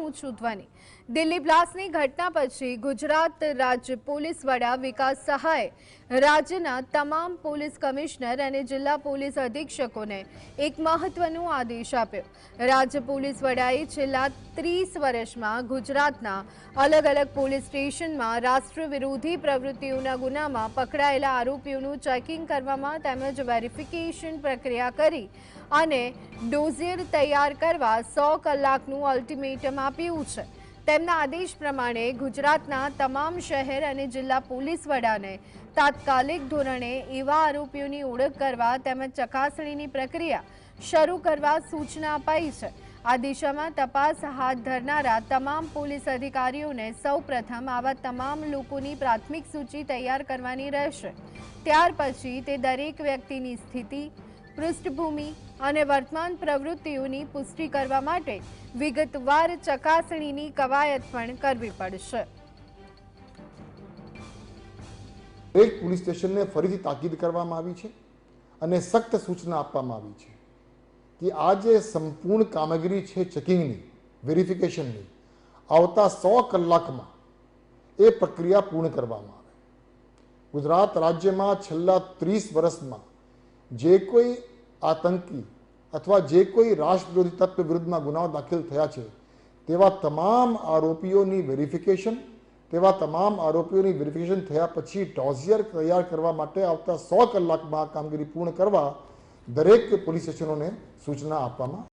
ઊંચું ધ્વનિ। દિલ્હી બ્લાસ્ટની ઘટના પછી ગુજરાત રાજ્ય પોલીસ વડા વિકાસ સહાયે રાજ્યના તમામ પોલીસ કમિશનર અને જિલ્લા પોલીસ અધિક્ષકોને એક મહત્વનો આદેશ આપ્યો। રાજ્ય પોલીસ વડાએ છેલ્લા 30 વર્ષમાં ગુજરાતના અલગ અલગ પોલીસ સ્ટેશનમાં રાષ્ટ્ર વિરોધી પ્રવૃત્તિઓના ગુનામાં પકડાયેલા આરોપીઓનું ચેકિંગ કરવામાં તેમજ વેરિફિકેશન પ્રક્રિયા કરી અને ડોઝિયર તૈયાર કરવા 100 કલાકનું અલ્ટિમેટમ આપ્યું છે। તેમના આદેશ પ્રમાણે ગુજરાતના તમામ શહેર અને જિલ્લા પોલીસ વડાને તાત્કાલિક ધોરણે એવા આરોપીઓની ઓળખ કરવા તેમજ ચકાસણીની પ્રક્રિયા શરૂ કરવા સૂચના અપાઈ છે। આ દિશામાં તપાસ હાથ ધરનારા તમામ પોલીસ અધિકારીઓને સૌપ્રથમ આવા તમામ લોકોની પ્રાથમિક સૂચિ તૈયાર કરવાની રહેશે। ત્યાર પછી તે દરેક વ્યક્તિની સ્થિતિ, પૃષ્ઠભૂમિ અને વર્તમાન પ્રવૃત્તિઓની પુષ્ટિ કરવા માટે વિગતવાર ચકાસણીની કવાયત પણ કરવી પડશે। દરેક પોલીસ સ્ટેશનને ફરીથી તાકીદ કરવામાં આવી છે અને સખ્ત સૂચના આપવામાં આવી છે કે આ જે સંપૂર્ણ કામગીરી છે ચેકિંગની, વેરિફિકેશનની, આવતા 100 કલાકમાં એ પ્રક્રિયા પૂર્ણ કરવામાં આવે। ગુજરાત રાજ્યમાં છેલ્લા 30 વર્ષમાં જે કોઈ આતંકી અથવા જે કોઈ રાષ્ટ્ર વિરોધી તત્વ વિરુદ્ધમાં ગુનાઓ દાખલ થયા છે તેવા તમામ આરોપીઓની વેરિફિકેશન થયા પછી ડોઝિયર તૈયાર કરવા માટે આવતા 100 કલાકમાં કામગીરી પૂર્ણ કરવા દરેક પોલીસ સ્ટેશનોને સૂચના આપવામાં